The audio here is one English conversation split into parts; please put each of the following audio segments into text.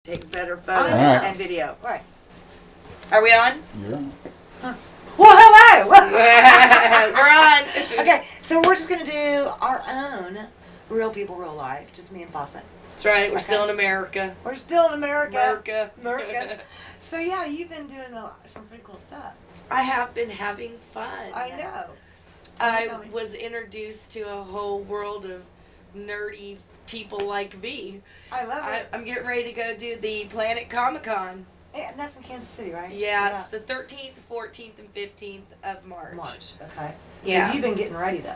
takes better photos Right. and video. Right. Are we on? You're on. Well, hello. We're on. Okay, so we're just gonna do our own Real People, Real Life. Just me and Fawcett. That's right. We're Okay. still in America. We're still in America. America. So yeah, you've been doing some pretty cool stuff. I have been having fun. I know. Tell I me. was introduced to a whole world of nerdy people like me. I love it. I'm getting ready to go do the Planet Comic Con. And that's in Kansas City, right? Yeah, it's the 13th, 14th, and 15th of March. March. Okay. Yeah. So you've been getting ready though.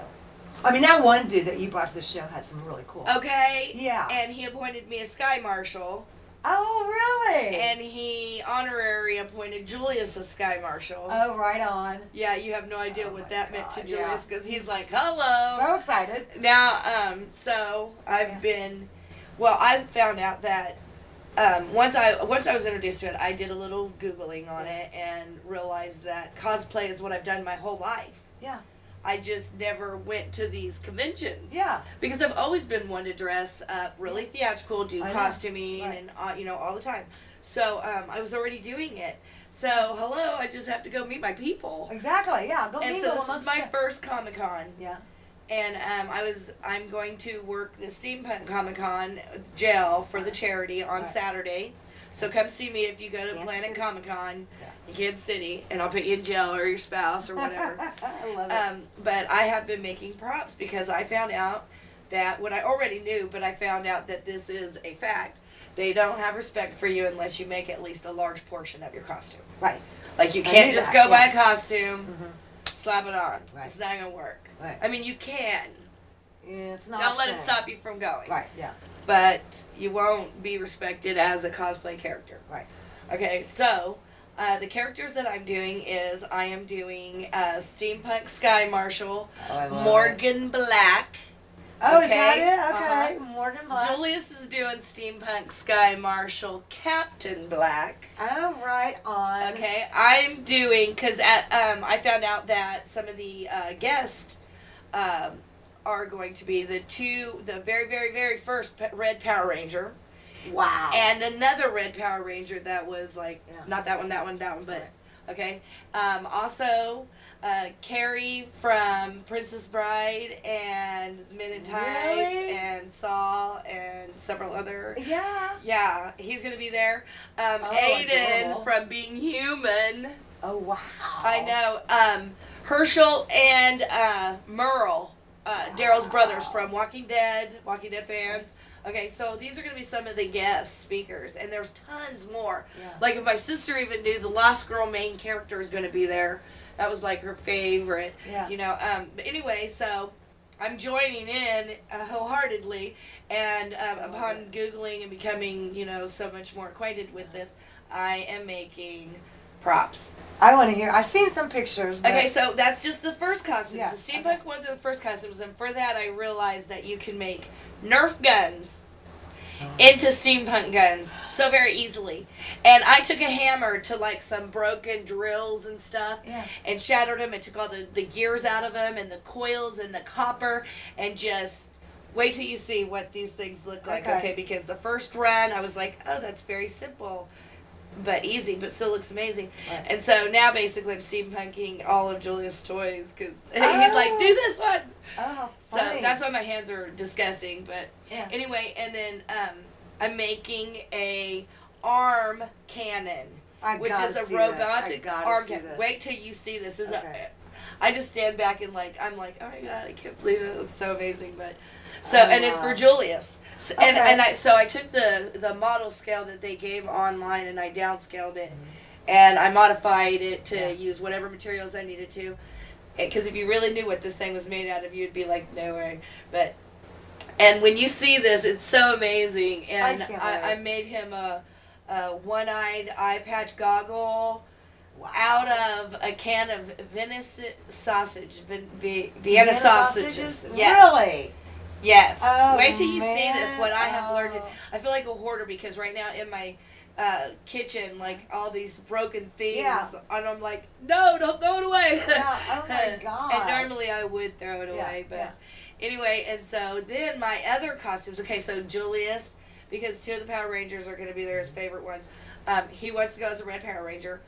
I mean, that one dude that you brought to the show had some really cool. Okay. Yeah. And he appointed me a Sky Marshal. Oh, really? And he honorary appointed Julius a Sky Marshal. Oh, right on. Yeah, you have no idea Oh what my that meant to God, Julius yeah. because he's like, hello. So excited. Now, so I've been, well, I found out that once I was introduced to it, I did a little Googling on it and realized that cosplay is what I've done my whole life. Yeah. I just never went to these conventions. Yeah. Because I've always been one to dress up really theatrical, do I know. costuming, Right. and all the time. So I was already doing it. So hello, I just have to go meet my people. Exactly. Yeah. Go And mingle so this is amongst my them. first Comic Con. Yeah. And I'm going to work the Steampunk Comic Con jail for the charity on Right. Saturday. So come see me if you go to Kansas Planet City. Comic Con Yeah. in Kansas City, and I'll put you in jail or your spouse or whatever. I love it. But I have been making props because I found out that what I already knew, but I found out that this is a fact. They don't have respect for you unless you make at least a large portion of your costume. Right. Like you I can't knew just that, go buy yeah. a costume, slap it on. Right. It's not gonna work. Right. I mean, you can. Yeah, it's not. Don't let it stop you from going. Right. Yeah. But you won't be respected as a cosplay character. Right. Okay, so the characters that I'm doing is I am doing Steampunk Sky Marshal, Oh, I love Morgan Black. Oh, is Okay, that it? Okay. Morgan Black. Julius is doing Steampunk Sky Marshal Captain Black. Oh, right on. Okay, I'm doing, because I found out that some of the guests are going to be the very, very, very first Red Power Ranger. Wow. And another Red Power Ranger that was like, Yeah. not that one, but, Right. okay. Also, Carrie from Princess Bride and Men in Tights Really? and Saw and several other. Yeah. Yeah, he's going to be there. Oh, Aiden adorable. from Being Human. Oh, wow. I know. Herschel and Merle, Daryl's brothers from Walking Dead fans. Okay, so these are going to be some of the guest speakers, and there's tons more. Yeah. Like, if my sister even knew the Lost Girl main character is going to be there, that was like her favorite. Yeah. You know, but anyway, so I'm joining in wholeheartedly, and upon Googling and becoming, so much more acquainted with this, I am making props. I want to hear. I've seen some pictures. But Okay, so that's just the first costumes. Yeah, The steampunk ones are the first costumes, and for that I realized that you can make Nerf guns into steampunk guns so very easily. And I took a hammer to like some broken drills and stuff Yeah. and shattered them and took all the gears out of them and the coils and the copper and just wait till you see what these things look like. Okay. Okay, because the first run I was like, oh, that's very simple. But easy, but still looks amazing. Right. And so now basically I'm steampunking all of Julius' toys because he's like, do this one. Oh, So funny. that's why my hands are disgusting. But Yeah. anyway, and then I'm making a arm cannon, I which gotta is a see this. I robotic gotta arm see cannon. this. Wait till you see this. Okay. I just stand back and I'm like, oh my god, I can't believe it. It looks so amazing. But so Oh, and it's wow. for Julius. So, Okay. and I took the model scale that they gave online and I downscaled it, and I modified it to Yeah. use whatever materials I needed to. Because if you really knew what this thing was made out of, you'd be like, no way. But and when you see this, it's so amazing. And I can't I wait. made him a one-eyed eye patch goggle. Wow. Out of a can of venison sausage, Vienna sausages. Yes. Really? Yes. Oh, Wait till you see this. man. What I have learned. Oh. I feel like a hoarder because right now in my kitchen, like all these broken things, Yeah. and I'm like, no, don't throw it away. Yeah, oh my God. And normally I would throw it Yeah, away, but yeah. anyway. And so then my other costumes. Okay, so Julius, because 2 of the Power Rangers are going to be there, his favorite ones. He wants to go as a red Power Ranger.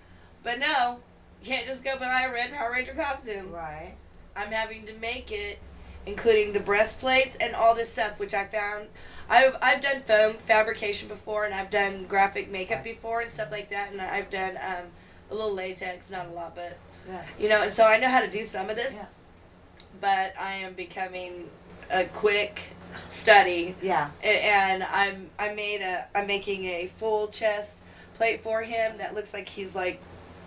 But no, you can't just go buy a red Power Ranger costume. Right. I'm having to make it, including the breastplates and all this stuff, which I found. I've done foam fabrication before, and I've done graphic makeup before and stuff like that, and I've done a little latex, not a lot, but you know, and so I know how to do some of this. Yeah. But I am becoming a quick study. Yeah. And I'm making a full chest plate for him that looks like he's like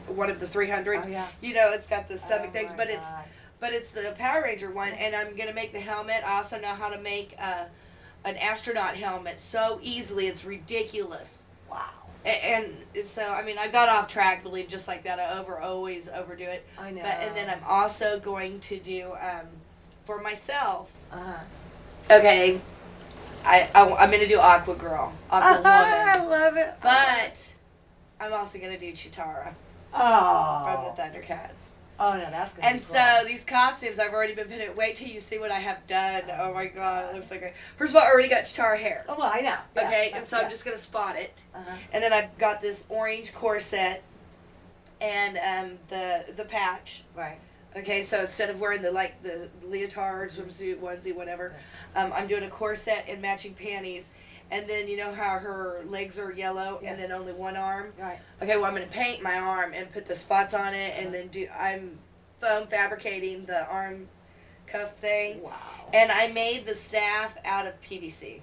one of the 300. Oh, yeah. You know, it's got the stomach things, my but God. it's the Power Ranger one, and I'm gonna make the helmet. I also know how to make an astronaut helmet so easily, it's ridiculous. Wow. And so, I mean, I got off track, believe, just like that. I always overdo it. I know. And then I'm also going to do, for myself, Uh-huh. okay, I'm going to do Aqua Girl, Aqua I Woman. love it. But I'm also going to do Chitara Oh. from the Thundercats. Oh no, that's gonna And be so cool. these costumes, I've already been putting. Wait till you see what I have done. Oh my God, it looks so great. First of all, I already got Chitara hair. Oh well, I know. Yeah, Okay, and so yeah. I'm just gonna spot it, Uh-huh. and then I've got this orange corset, and the patch. Right. Okay, so instead of wearing the leotard, swimsuit, onesie, whatever, I'm doing a corset and matching panties, and then you know how her legs are yellow and then only one arm. Right. Okay, well I'm gonna paint my arm and put the spots on it, and then I'm foam fabricating the arm cuff thing. Wow. And I made the staff out of PVC,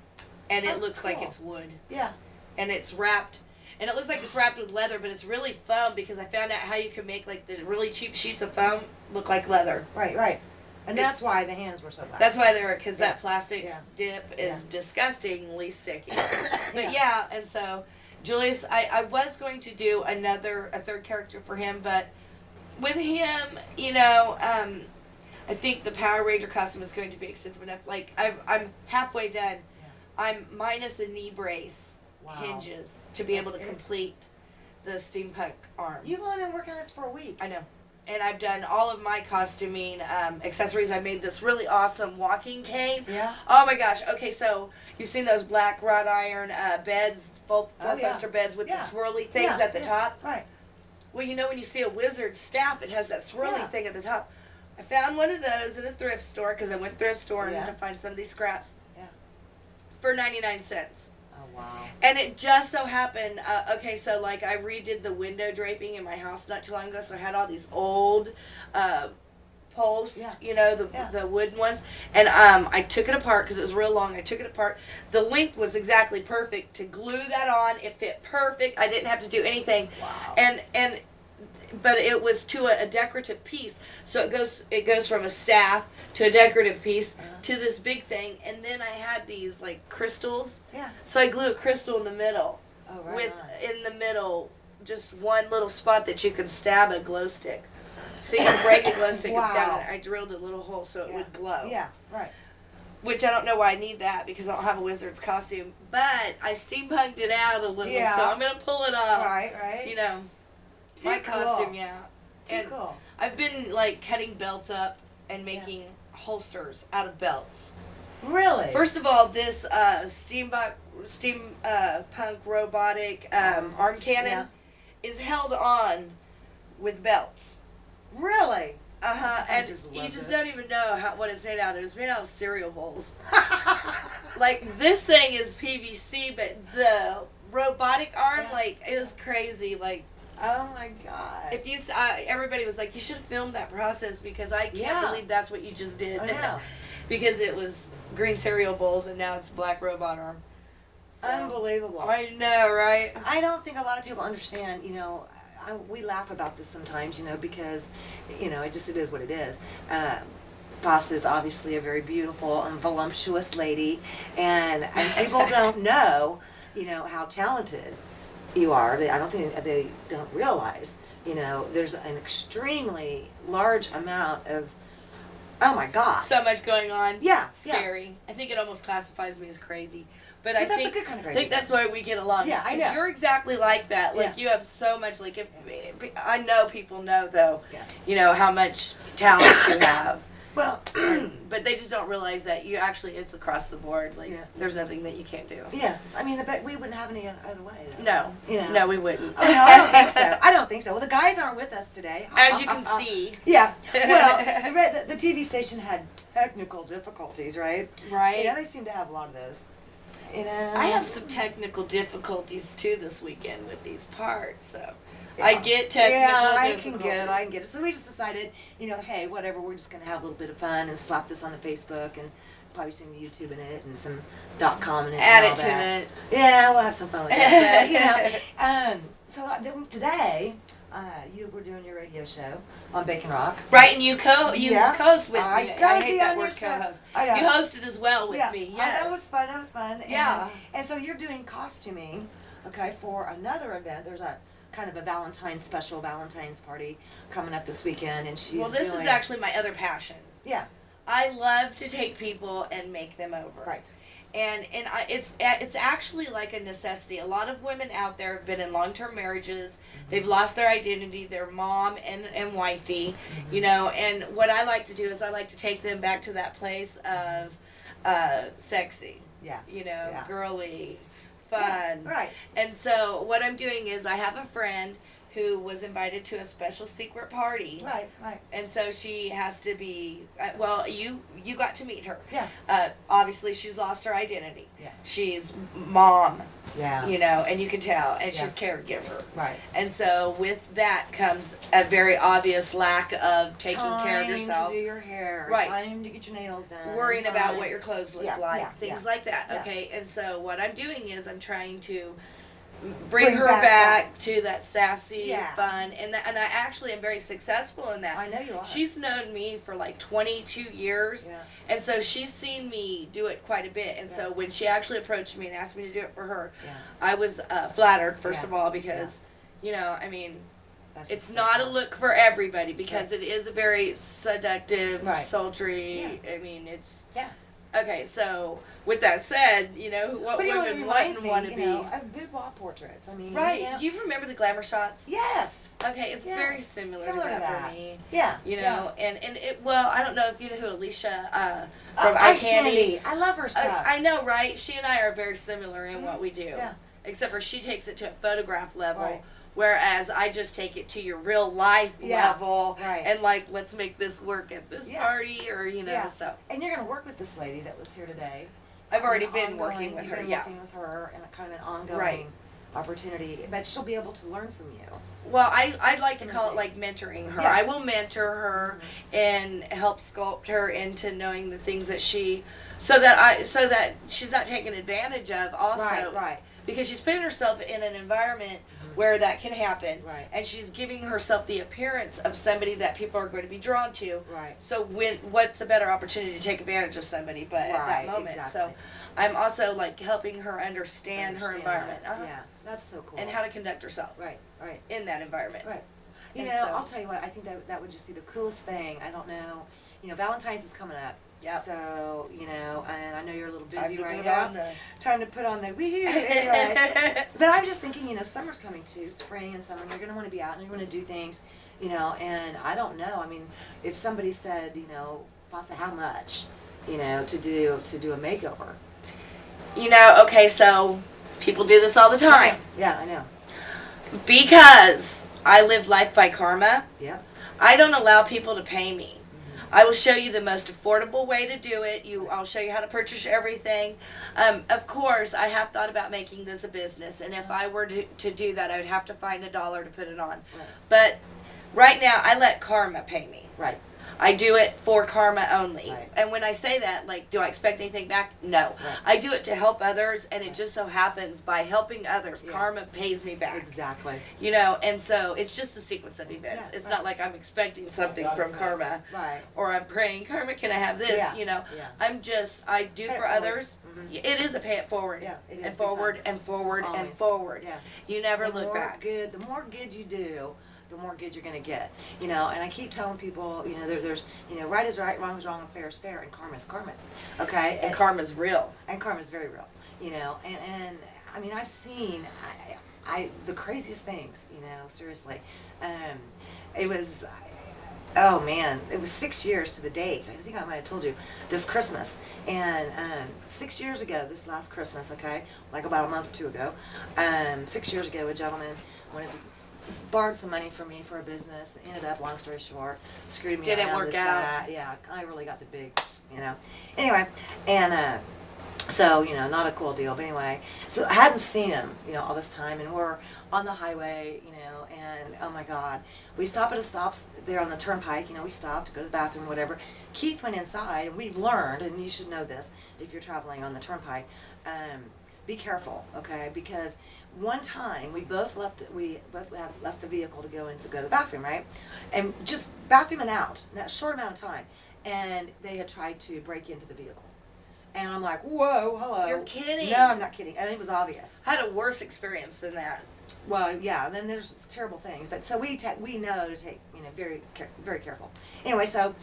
and it Oh, looks like cool. it's wood, Yeah. and it's wrapped. And it looks like it's wrapped with leather, but it's really foam because I found out how you can make like the really cheap sheets of foam look like leather. Right. Right. And that's why the hands were so bad. That's why they're, because Yeah. that plastic Yeah. dip is disgustingly sticky. But Yeah. yeah, and so Julius, I was going to do a third character for him, but with him, you know, I think the Power Ranger costume is going to be extensive enough. Like I'm halfway done. Yeah. I'm minus a knee brace. Wow. Hinges to be able That's to it. complete the steampunk arm. You've only been working on this for a week. I know. And I've done all of my costuming accessories. I made this really awesome walking cane. Yeah. Oh my gosh. Okay, so you've seen those black wrought iron beds, four Oh, yeah. poster beds with Yeah. the swirly things Yeah, at the yeah. top? Right. Well, you know when you see a wizard's staff, it has that swirly Yeah. thing at the top. I found one of those in a thrift store because I went thrift store Yeah. to find some of these scraps Yeah. for 99 cents. Oh wow. And it just so happened, okay, so like I redid the window draping in my house not too long ago, so I had all these old posts, Yeah. you know, Yeah. the wooden ones, and I took it apart because it was real long. I took it apart. The length was exactly perfect to glue that on. It fit perfect. I didn't have to do anything. Wow. And but it was to a decorative piece, so it goes from a staff to a decorative piece to this big thing, and then I had these like crystals. Yeah. So I glue a crystal in the middle, Oh right. with on. in the middle just one little spot that you can stab a glow stick. So you can break a glow stick and stab Wow. it. I drilled a little hole so it Yeah. would glow. Yeah. Right. Which I don't know why I need that because I don't have a wizard's costume, but I steampunked it out a little, Yeah. so I'm gonna pull it off. Right. Right. You know, Too my cool. costume, yeah. Too And cool. I've been like cutting belts up and making holsters out of belts. Really. First of all, this steampunk robotic arm cannon is held on with belts. Really. Uh-huh. I And just you love just this. don't even know what it's made out of. It's made out of cereal bowls. Like this thing is PVC, but the robotic arm, Yeah. like it was crazy. Like Oh my God. if you, everybody was like, you should have filmed that process because I can't Yeah. believe that's what you just did. I know. Because it was green cereal bowls and now it's black robot arm. So, Unbelievable. I know, right? I don't think a lot of people understand, you know, we laugh about this sometimes, you know, because, you know, it is what it is. Foss is obviously a very beautiful and voluptuous lady, and people don't know, you know, how talented you are. I don't think they don't realize, you know, there's an extremely large amount of, oh my God. So much going on. Yeah, Scary. I think it almost classifies me as crazy. But But I that's think, a good kind of I crazy. think that's why we get along. Yeah, I 'Cause know. you're exactly like that. Like Yeah. you have so much. Like if I know people know though, Yeah. you know how much talent you have. Well, But they just don't realize that it's across the board. Like, Yeah. there's nothing that you can't do. yeah. I mean, we wouldn't have any other way. Though. No. You know. No, we wouldn't. Oh, no, I don't think so. I don't think so. Well, the guys aren't with us today. As you can see. Yeah. Well, the TV station had technical difficulties, right? Right. You know, they seem to have a lot of those. You know. I have some technical difficulties too this weekend with these parts, so I get technical Yeah, I difficulties. can get it. I can get it. So we just decided, you know, hey, whatever. We're just gonna have a little bit of fun and slap this on the Facebook and probably some YouTube in it and some .com in it. Add and all it to that. it. Yeah, we'll have some fun with that. But, you know, so then today, you were doing your radio show on Bacon Rock. Right, and you Yeah. co-host with I me. gotta I be hate that on your word show. co-host. I know. You hosted as well with Yeah. me. Oh, Yes. that was fun. That was fun. Yeah. And so you're doing costuming, okay, for another event. There's a kind of a Valentine's party coming up this weekend, and she's Well, this doing, is actually my other passion. yeah, I love to take people and make them over. right. And it's actually like a necessity. A lot of women out there have been in long-term marriages. They've lost their identity, their mom and wifey, you know. And what I like to do is I like to take them back to that place of sexy, Yeah. you know, Yeah. girly, fun. Yeah, right. And so what I'm doing is I have a friend who was invited to a special secret party. Right, right. And so she has to be, well, you got to meet her. Yeah. Obviously, she's lost her identity. Yeah. She's mom, Yeah. you know, and you can tell, and Yeah. she's caregiver. Right. And so with that comes a very obvious lack of taking care of Time yourself, to do your hair. Right. Time to get your nails done. worrying about time- what your clothes look Yeah, like, yeah, things yeah. like that. Yeah. Okay. And so what I'm doing is I'm trying to bring her back back to that sassy, Yeah. fun, and I actually am very successful in that. I know you are. She's known me for like 22 years, Yeah. and so she's seen me do it quite a bit. And so when she actually approached me and asked me to do it for her, Yeah. I was flattered, first Yeah. of all, because, you know, I mean, That's it's just so not a cool. look for everybody because it is a very seductive, Right. sultry, I mean, it's... Yeah. Okay, so with that said, you know, what But you know, it women reminds wouldn't me, want to you be... know, of boudoir portraits. I mean, Right. you know- Do you remember the glamour shots? Yes. Okay, it's very Yes. similar Similar to to that that. for me. Yeah. You yeah. know, and it, well, I don't know if you know who Alicia from Eye Eye Candy. I love her stuff. I know, right? She and I are very similar in what we do. Yeah. Except for she takes it to a photograph level, Right. whereas I just take it to your real life Yeah, level. right. And like, let's make this work at this Yeah. party, or you know, Yeah. so And you're going to work with this lady that was here today. I've already An been ongoing- working with you've her. been Yeah. working with her and a kind of an ongoing Right. opportunity, but she'll be able to learn from you. Well, I'd like Some to call of it the like things. mentoring her. Yeah. I will mentor her and help sculpt her into knowing the things that so that she's not taken advantage of also. Right, right. Because she's putting herself in an environment where that can happen. Right. And she's giving herself the appearance of somebody that people are going to be drawn to. Right. So what's a better opportunity to take advantage of somebody but at that Right, moment. exactly. So I'm also like helping her understand her environment. that. Yeah, that's so cool. And how to conduct herself Right, right, in that environment. right. You And know, so- I'll tell you what, I think that would just be the coolest thing. I don't know. You know, Valentine's is coming up. Yep. So, you know, and I know you're a little Time busy to right put now. on the Time to put on the wee right. But I'm just thinking, you know, summer's coming too, spring and summer, and you're going to want to be out and you're going to do things, you know, and I don't know. I mean, if somebody said, you know, Fasa, how much, you know, to do a makeover? You know, okay, so people do this all the time. Yeah, I know. Because I live life by karma, Yep. I don't allow people to pay me. I will show you the most affordable way to do it. I'll show you how to purchase everything. Of course, I have thought about making this a business, and if I were to do that, I would have to find $1 to put it on. Right. But right now, I let karma pay me. Right. I do it for karma only. Right. And when I say that, like, do I expect anything back? No. Right. I do it to help others, and it just so happens by helping others, Yeah. karma pays me back. Exactly. You know, and so it's just the sequence of events. Yeah, it's right. not like I'm expecting something from karma. Right. Or I'm praying, karma, can I have this? Yeah, You know, yeah. I do Pay it for forward. others. Mhm. It is a pay it forward. Yeah, it is And big forward time. and forward and Always. forward. Yeah. You never look back. The more good you do, the more good you're gonna get. You know, and I keep telling people, you know, there's you know, right is right, wrong is wrong, and fair is fair, and karma is karma. Okay? And karma's real. And karma's very real. You know, and I mean, I've seen I the craziest things. You know, seriously. It was oh man, it was 6 years to the date. I think I might have told you this Christmas. And 6 years ago, this last Christmas, okay, like about a month or two ago, 6 years ago, a gentleman wanted to borrowed some money from me for a business. Ended up, long story short, screwed me Didn't around, work this, out. that. Yeah, I really got the big, Anyway, and so, not a cool deal. But anyway, so I hadn't seen him, all this time. And we're on the highway, and oh my God. We stop at a stops there on the turnpike. We stopped to go to the bathroom, whatever. Keith went inside, and we've learned, and you should know this if you're traveling on the turnpike, be careful, okay? Because one time we both had left the vehicle to go to the bathroom, right? And just bathroom and out in that short amount of time. And they had tried to break into the vehicle. And I'm like, whoa, hello. You're kidding. No, I'm not kidding. And it was obvious. I had a worse experience than that. Well, yeah, then there's terrible things. But so we know to take, very very careful. Anyway, so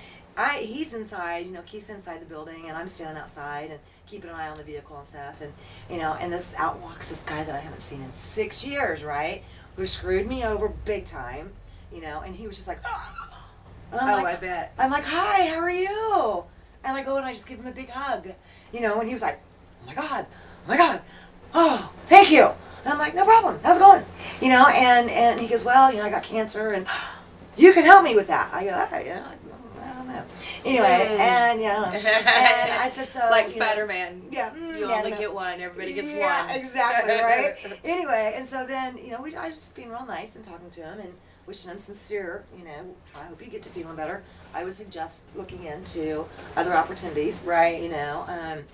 he's inside, Keith's inside the building, and I'm standing outside and keeping an eye on the vehicle and stuff. And, and out walks this guy that I haven't seen in 6 years, right? Who screwed me over big time, and he was just like, oh. And I'm like, I bet. I'm like, hi, how are you? And I go and I just give him a big hug, and he was like, oh my God, oh, thank you. And I'm like, no problem, how's it going? And he goes, well, I got cancer, and you can help me with that. I go, okay, I don't know. Anyway, and I said, so like Spider-Man. Yeah, You only get one. Everybody gets one. Yeah, exactly, right? Anyway, and so then I was just being real nice and talking to him and wishing him sincere. I hope you get to feeling better. I would suggest looking into other opportunities. Right.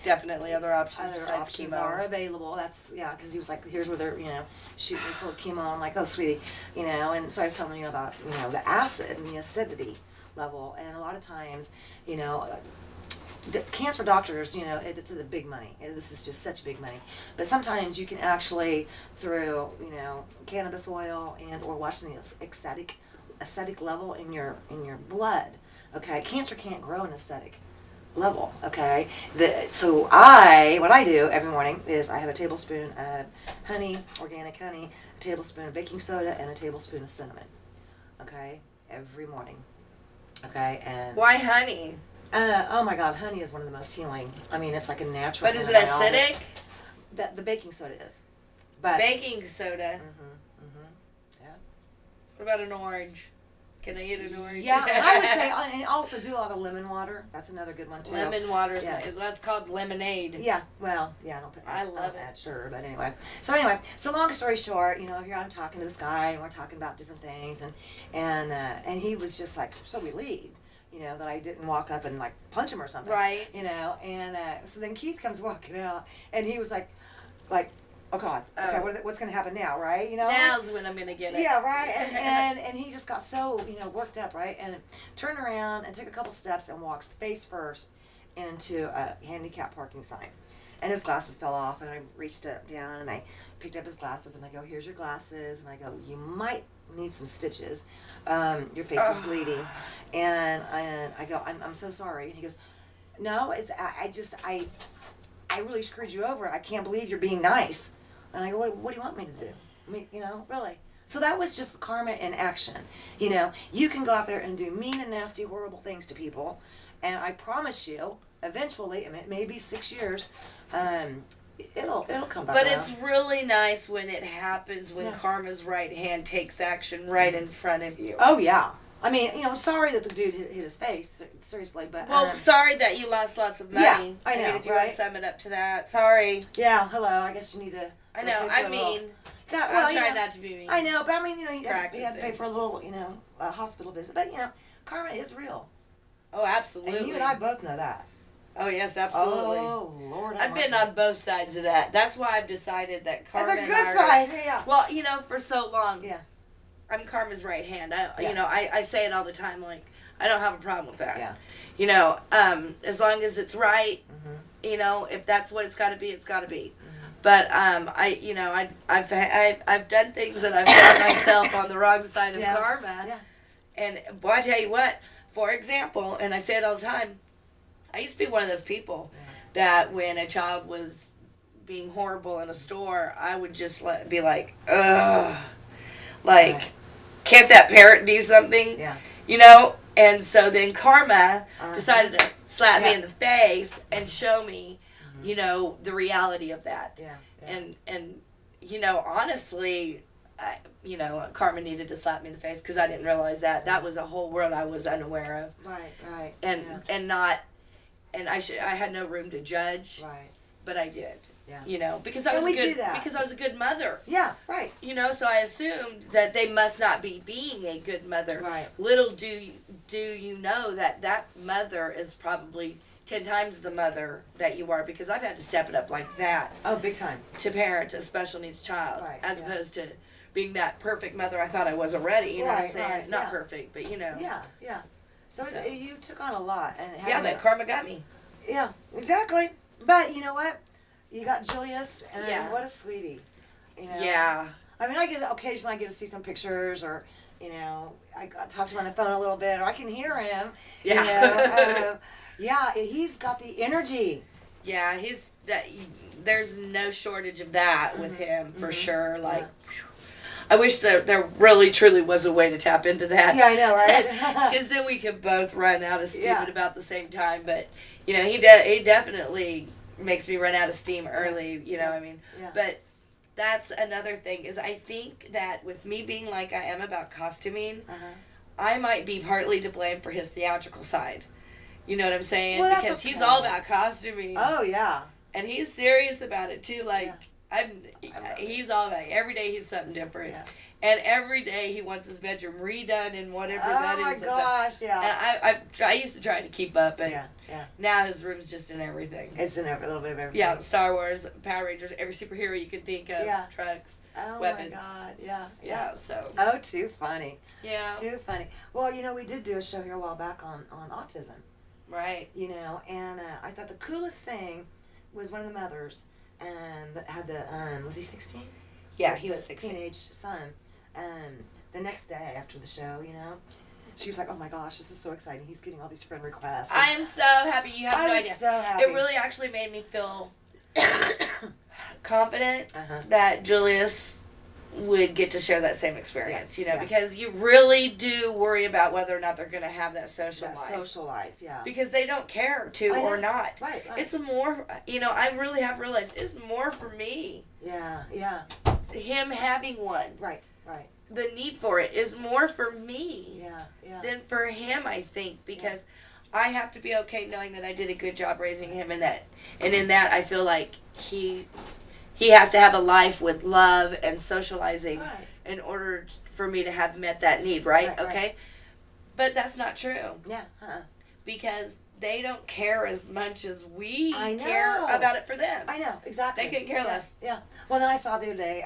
Definitely other options. Other besides options chemo. are available. That's because he was like, here's where they're shooting me full of chemo. I'm like, oh sweetie, and so I was telling you about the acid and the acidity level, and a lot of times cancer doctors, it's the big money. This is just such big money. But sometimes you can actually, through, cannabis oil and or watching the acidic level in your blood. Okay, cancer can't grow in acidic level. Okay, so what I do every morning is I have a tablespoon of honey, organic honey, a tablespoon of baking soda, and a tablespoon of cinnamon. Okay, every morning. Okay, and why honey? Oh my God, honey is one of the most healing. I mean, it's like a natural. But is it acidic? The baking soda is. But baking soda. Yeah. What about an orange? Can I eat an orange? Yeah, I would say, and also do a lot of lemon water. That's another good one too. Lemon water is Yeah. that's called lemonade. Yeah, well, yeah, I don't put that. I love that, it. sure, but anyway. So long story short, here I'm talking to this guy, and we're talking about different things, and he was just like so relieved, that I didn't walk up and like punch him or something. Right. And so then Keith comes walking out, and he was like, oh God, okay, what's going to happen now, right? Now's when I'm going to get it. Yeah, right. And he just got so worked up, right? And turned around and took a couple steps and walks face first into a handicap parking sign. And his glasses fell off, and I reached down and I picked up his glasses, and I go, here's your glasses, and I go, you might need some stitches. Your face is bleeding. And I go, I'm so sorry. And he goes, no, I really screwed you over. I can't believe you're being nice. And I go, what do you want me to do? I mean, really. So that was just karma in action. You can go out there and do mean and nasty, horrible things to people. And I promise you, eventually, I mean, it may be 6 years, it'll come back But around. it's really nice when it happens, when karma's right hand takes action right in front of you. Oh, yeah. I mean, sorry that the dude hit his face, seriously, but... Well, sorry that you lost lots of money. Yeah, I know, mean, if you right? want to sum it up to that. Sorry. Yeah, hello, I guess you need to... I know, I mean... I'm trying not to be mean. I know, but I mean, you have to Practicing. pay for a little, hospital visit. But, karma is real. Oh, absolutely. And you and I both know that. Oh, yes, absolutely. Oh, Lord have I've been mercy. on both sides of that. That's why I've decided that karma And the and good I are- side, yeah. Well, for so long, Yeah. I'm karma's right hand. Yeah. I say it all the time, like, I don't have a problem with that. Yeah. As long as it's right, Mm-hmm. if that's what it's got to be, it's got to be. But I've done things that I've done myself on the wrong side of karma. Yeah. And boy, I tell you what, for example, and I say it all the time, I used to be one of those people that when a child was being horrible in a store, I would just be like, ugh, like, can't that parent do something? Yeah. And so then Karma decided to slap me Yeah. in the face and show me, you know, the reality of that. Yeah. And you know, honestly, you know, Karma needed to slap me in the face because I didn't realize that was a whole world I was unaware of. Right. And I had no room to judge, Right. but I did. Yeah. You know, because I And was we a good do that. because I was a good mother. Yeah. Right. You know, so I assumed that they must not be being a good mother. Right. Little do you know that mother is probably 10 times the mother that you are, because I've had to step it up like that Oh, big time. to parent a special needs child, Right, as yeah. opposed to being that perfect mother I thought I was already. You know what I'm Right, saying? right, Not yeah. perfect, but you know. Yeah. So, So- you took on a lot, and Yeah, having but Karma got me. yeah, exactly. But you know what? You got Julius, and Yeah. what a sweetie. You know? Yeah. I mean, occasionally I get to see some pictures, or you know, I talk to him on the phone a little bit, or I can hear him. Yeah. You know? Yeah, he's got the energy. Yeah, there's no shortage of that with him for sure. Like, I wish that there really truly was a way to tap into that. Yeah, I know, right? Because then we could both run out of steam Yeah. at about the same time. But you know, he definitely makes me run out of steam early. You know, I mean, Yeah. but that's another thing, is I think that with me being like I am about costuming, I might be partly to blame for his theatrical side. You know what I'm saying? Well, that's because he's okay. all about costuming. Oh yeah. And he's serious about it too. Like he's all about it. Every day he's something different, Yeah. and every day he wants his bedroom redone and whatever that Oh my is. gosh, yeah. And I used to try to keep up, and Yeah. now his room's just in everything. It's in a little bit of everything. Yeah, Star Wars, Power Rangers, every superhero you could think of, Yeah. trucks, Oh weapons. my God. Yeah. Yeah, so Oh, too funny. yeah, Too funny. Well, you know, we did do a show here a while back on autism. right. You know, and I thought the coolest thing was one of the mothers, and that had the was he 16? Yeah, he The was 16. Teenage son. The next day after the show, you know, she was like, "Oh my gosh, this is so exciting! He's getting all these friend requests." I am so happy. You have I no was idea. so happy. It really actually made me feel confident Uh-huh. that Julius would get to share that same experience, you know, yeah. because you really do worry about whether or not they're going to have that social that life. social life, yeah. Because they don't care to I or know. not. Right. It's more, you know, I really have realized it's more for me. Yeah. Him having one, Right. the need for it is more for me Yeah. than for him, I think, because I have to be okay knowing that I did a good job raising him, and in that I feel like he has to have a life with love and socializing Right. in order for me to have met that need, right? Right, Okay? right. But that's not true, Yeah. because they don't care as much as we I know. care about it for them. I know, exactly. They couldn't care Yeah, less. Yeah. Well, then I saw the other day,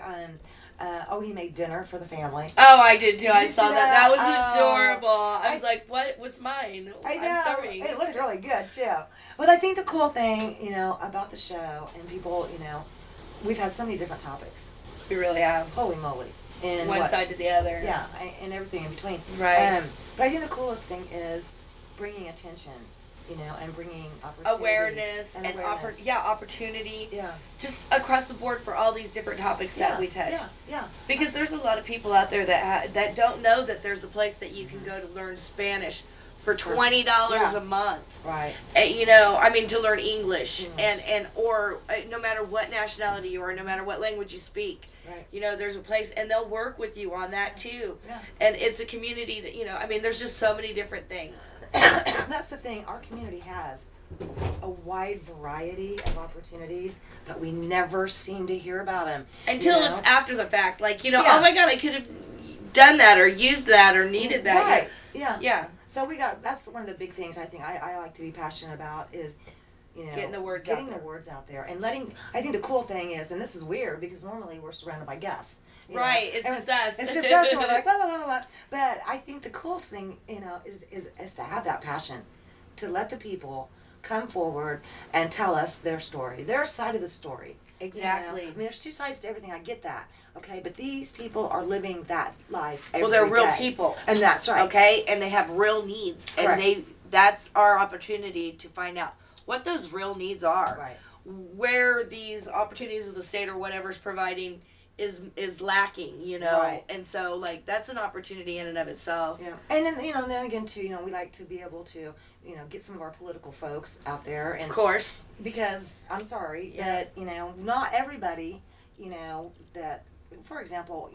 he made dinner for the family. Oh, I did too. I you saw see that. that? That was Oh. adorable. I was like, "What? What's mine?" I know. I'm sorry. It looked really good, too. But I think the cool thing, you know, about the show, and people, you know, we've had so many different topics. We really have. Holy moly. And One side to the other. Yeah, and everything in between. Right. But I think the coolest thing is bringing attention, you know, and bringing opportunity. Awareness and awareness. opportunity. Yeah. Just across the board for all these different topics that we touch. Yeah. Because there's a lot of people out there that don't know that there's a place that you can go to learn Spanish for $20 Yeah. a month. Right. You know, I mean, to learn English, English. and or no matter what nationality you are, no matter what language you speak. Right. You know, there's a place, and they'll work with you on that too. Yeah. And it's a community that, you know, I mean, there's just so many different things. That's the thing. Our community has a wide variety of opportunities, but we never seem to hear about them Until you know? it's after the fact. Like, you know, Yeah. oh my God, I could have done that or used that or needed that. Right. Yeah. Yeah. So that's one of the big things I think I like to be passionate about is, you know, Getting the words out getting there. the words out there and letting. I think the cool thing is, and this is weird because normally we're surrounded by guests. you know, Right, it's and just us. It's just us, and we're like, blah, blah, blah, blah. But I think the coolest thing, you know, is to have that passion, to let the people come forward and tell us their story, their side of the story. Exactly. You know? I mean, there's two sides to everything. I get that. Okay, but these people are living that life every Well, they're real day. people. And that's right. Okay? And they have real needs. And Correct. that's our opportunity to find out what those real needs are. Right. Where these opportunities of the state or whatever's providing is lacking, you know. Right. And so like that's an opportunity in and of itself. Yeah, and then then again too, we like to be able to get some of our political folks out there, and Of course. because I'm sorry Yeah. that not everybody that, for example,